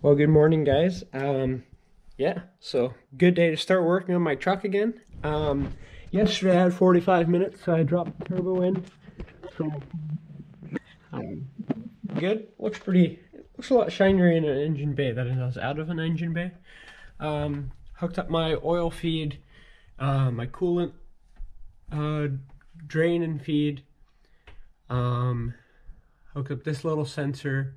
Well, good morning, guys. Yeah, so good day to start working on my truck again. Yesterday I had 45 minutes, so I dropped the turbo in. So, um, good. Looks a lot shinier in an engine bay than it does out of an engine bay. Hooked up my oil feed, my coolant, drain and feed. Hooked up this little sensor.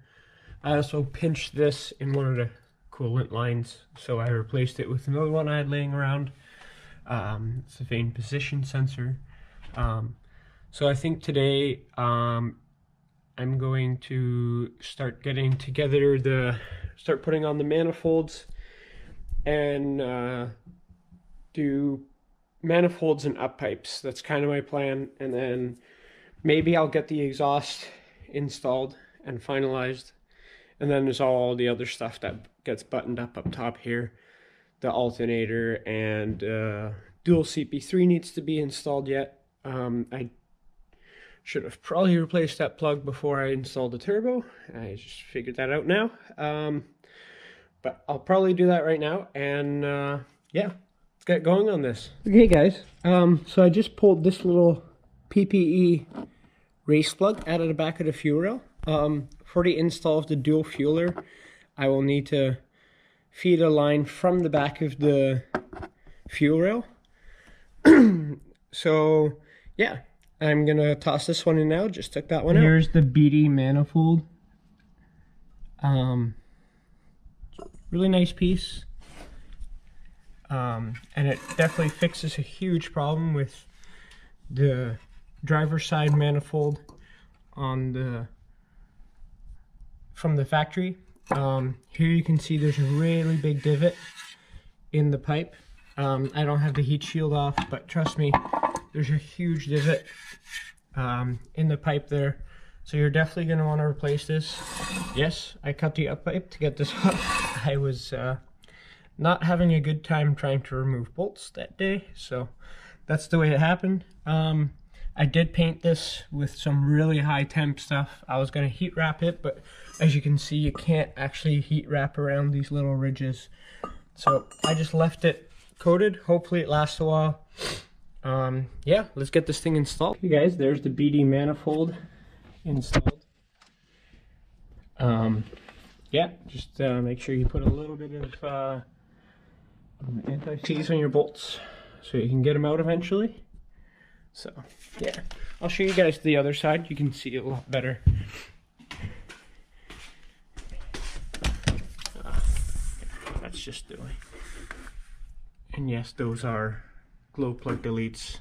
I also pinched this in one of the coolant lines, so I replaced it with another one I had laying around. It's a vane position sensor. So I think today I'm going to start getting together start putting on the manifolds and do manifolds and up pipes. That's kind of my plan, and then maybe I'll get the exhaust installed and finalized. And then there's all the other stuff that gets buttoned up top here. The alternator and dual CP3 needs to be installed yet. I should have probably replaced that plug before I installed the turbo. I just figured that out now. But I'll probably do that right now. And yeah, let's get going on this. Okay, guys. So I just pulled this little PPE race plug out of the back of the fuel rail. For the install of the dual fueler, I will need to feed a line from the back of the fuel rail. So yeah, I'm gonna toss this one in now. Just took that one out. Here's the BD manifold. Really nice piece. And it definitely fixes a huge problem with the driver's side manifold on from the factory. Here you can see there's a really big divot in the pipe. I don't have the heat shield off, but trust me, there's a huge divot in the pipe there. So you're definitely going to want to replace this. Yes, I cut the up pipe to get this up. I was not having a good time trying to remove bolts that day, so that's the way it happened. I did paint this with some really high temp stuff. I was going to heat wrap it, but as you can see, you can't actually heat wrap around these little ridges. So I just left it coated. Hopefully it lasts a while. Yeah, let's get this thing installed. Hey guys, there's the BD manifold installed. Yeah, just make sure you put a little bit of anti-seize on your bolts so you can get them out eventually. So yeah, I'll show you guys the other side. You can see it a lot better. That's just doing. And yes, those are glow plug deletes.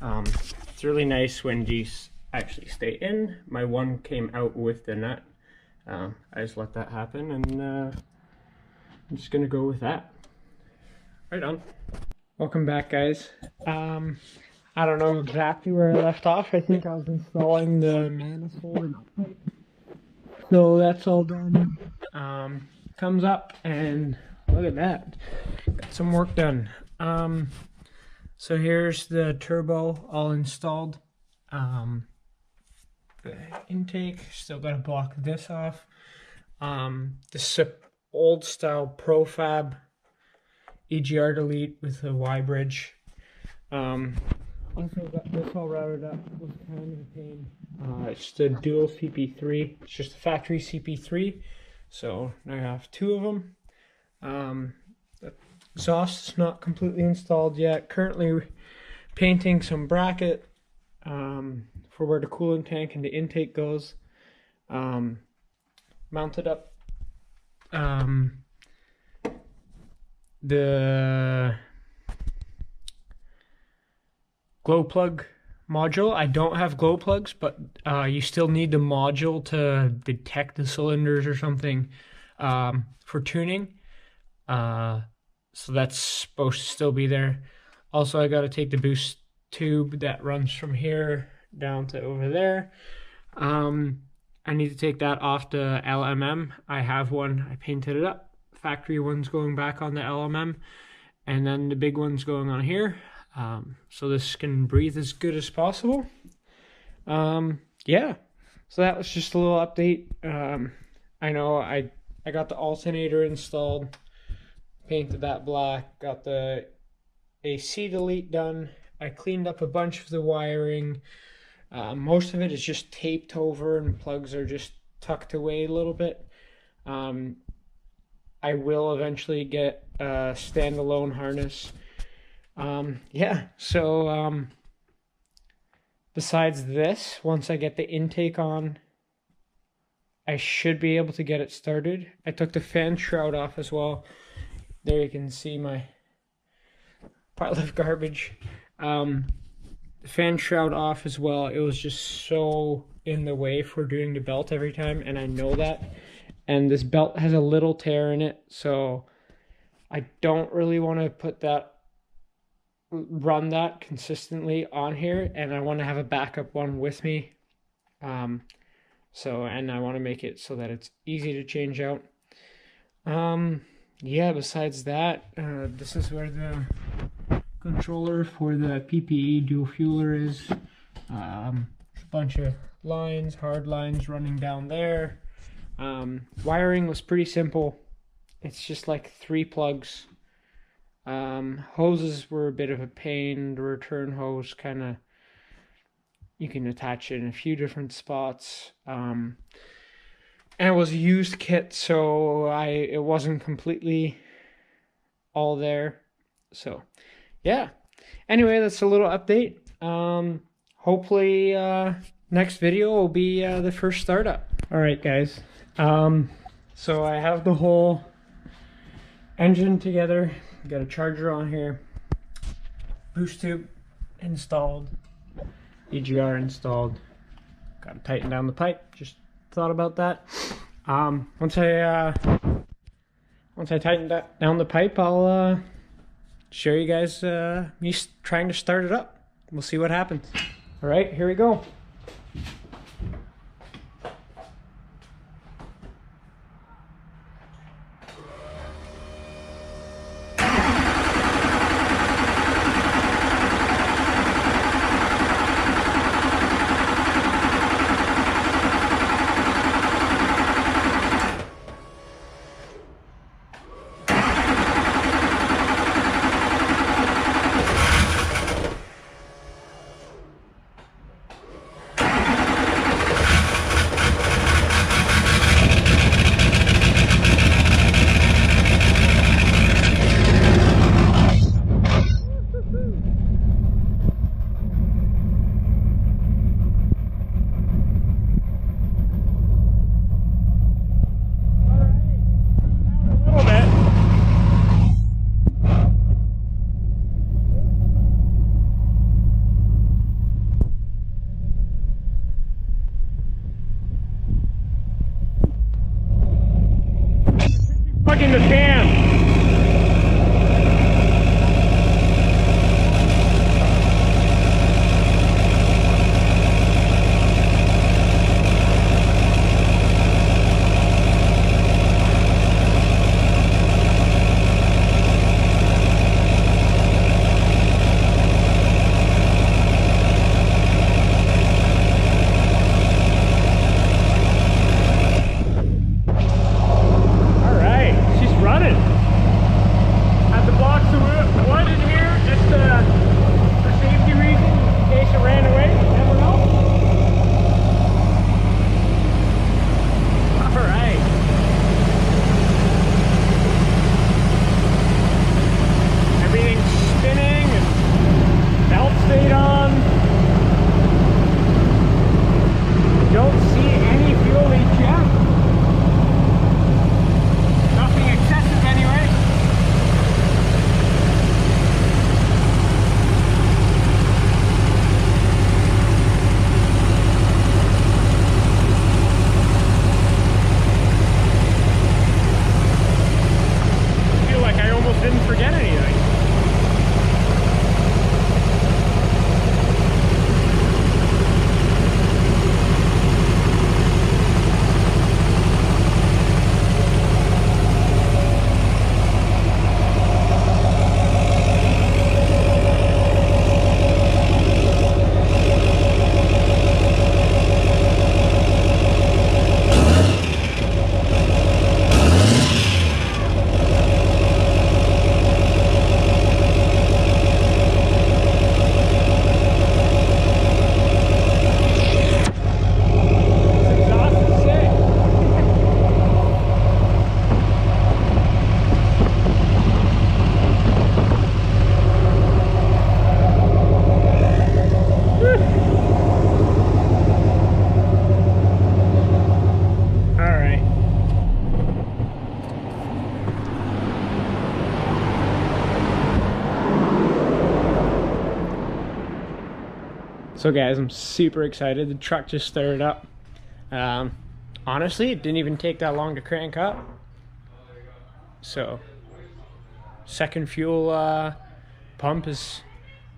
It's really nice when these actually stay in. My one came out with the nut. I just let that happen, and I'm just gonna go with that. Right on. Welcome back, guys. I don't know exactly where I left off. I think I was installing the manifold and up pipe. So that's all done. Comes up and look at that. Got some work done. So here's the turbo all installed. The intake, still gotta block this off. This old style Profab EGR delete with a Y bridge. Also got this all routed up. It was kind of a pain. It's the dual CP3. It's just a factory CP3. So now I have two of them. The exhaust is not completely installed yet. Currently painting some bracket for where the coolant tank and the intake goes. Mounted up the glow plug module. I don't have glow plugs, but you still need the module to detect the cylinders or something for tuning. So that's supposed to still be there. Also, I got to take the boost tube that runs from here down to over there. I need to take that off the LMM. I have one. I painted it up. Factory one's going back on the LMM, and then the big one's going on here. So this can breathe as good as possible. Yeah, so that was just a little update. I know I I got the alternator installed, painted that black, got the AC delete done. I cleaned up a bunch of the wiring. Most of it is just taped over and plugs are just tucked away a little bit. I will eventually get a standalone harness. Yeah, so besides this, once I get the intake on, I should be able to get it started. I took the fan shroud off as well. There you can see my pile of garbage. The fan shroud off as well. It was just so in the way for doing the belt every time, and I know that. And this belt has a little tear in it, so I don't really want to run that consistently on here, and I want to have a backup one with me. And I want to make it so that it's easy to change out. Yeah, besides that, this is where the controller for the PPE dual fueler is. A bunch of lines, hard lines running down there. Wiring was pretty simple. It's just like 3 plugs. Hoses were a bit of a pain. The return hose you can attach it in a few different spots. And it was a used kit, so it wasn't completely all there. So yeah, anyway, that's a little update. Hopefully next video will be the first startup. All right, guys, so I have the whole engine together. Got a charger on here, boost tube installed, EGR installed. Got to tighten down the pipe. Just thought about that. Once I tighten down the pipe, I'll show you guys me trying to start it up. We'll see what happens. All right, here we go. Fucking the fan. Running. So guys, I'm super excited. The truck just started up. Honestly, it didn't even take that long to crank up. So, second fuel pump is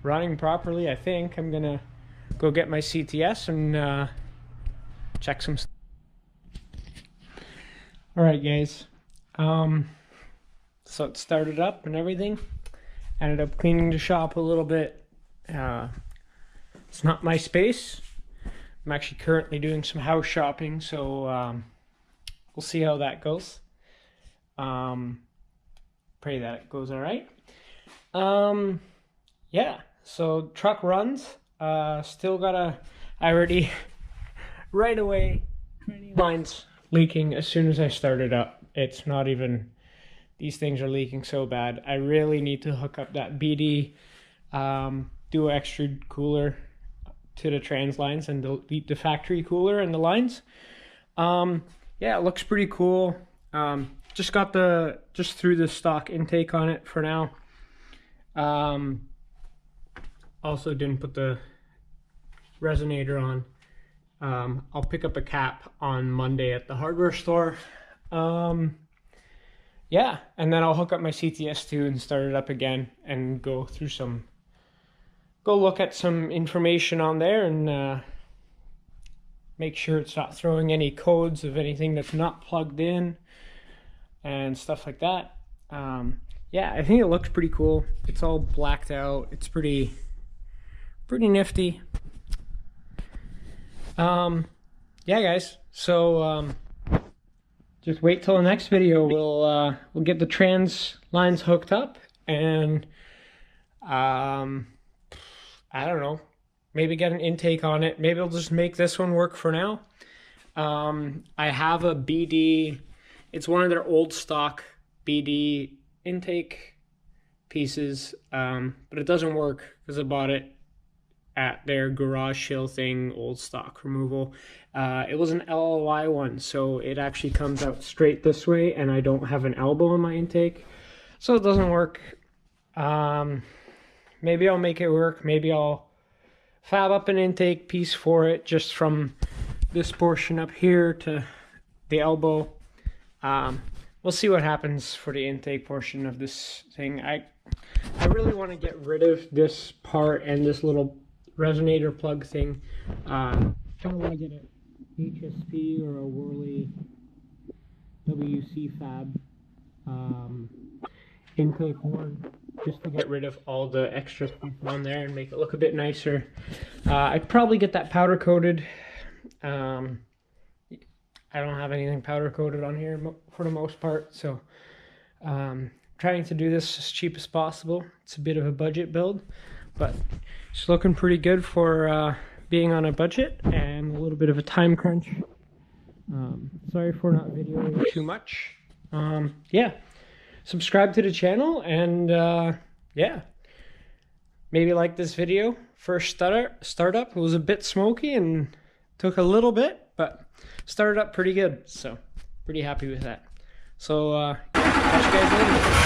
running properly, I think. I'm gonna go get my CTS and check some stuff. Alright guys, so it started up and everything. Ended up cleaning the shop a little bit. It's not my space. I'm actually currently doing some house shopping, so we'll see how that goes. Pray that it goes all right. Yeah, so truck runs. Still gotta, I already, right away, lines leaking as soon as I started up. It's not even, these things are leaking so bad. I really need to hook up that BD dual extrude cooler to the trans lines and delete the factory cooler and the lines. Yeah, it looks pretty cool. Just threw the stock intake on it for now. Also didn't put the resonator on. I'll pick up a cap on Monday at the hardware store. Yeah, and then I'll hook up my CTS too and start it up again and go look at some information on there and make sure it's not throwing any codes of anything that's not plugged in and stuff like that. Yeah, I think it looks pretty cool. It's all blacked out. It's pretty nifty. Yeah guys, so just wait till the next video. We'll get the trans lines hooked up and I don't know, maybe get an intake on it. Maybe I'll just make this one work for now. I have a BD, it's one of their old stock BD intake pieces, but it doesn't work because I bought it at their garage sale thing, old stock removal. It was an LLY one, so it actually comes out straight this way, and I don't have an elbow in my intake, so it doesn't work. Maybe I'll make it work. Maybe I'll fab up an intake piece for it, just from this portion up here to the elbow. We'll see what happens for the intake portion of this thing. I really want to get rid of this part and this little resonator plug thing. Kind of want to get an HSP or a Worley WC fab intake horn, just to get rid of all the extra stuff on there and make it look a bit nicer. I'd probably get that powder coated. I don't have anything powder coated on here for the most part, so trying to do this as cheap as possible. It's a bit of a budget build, but it's looking pretty good for being on a budget and a little bit of a time crunch. Sorry for not videoing too much. Yeah, subscribe to the channel and yeah, maybe like this video. First startup was a bit smoky and took a little bit, but started up pretty good, so pretty happy with that. So catch you guys later.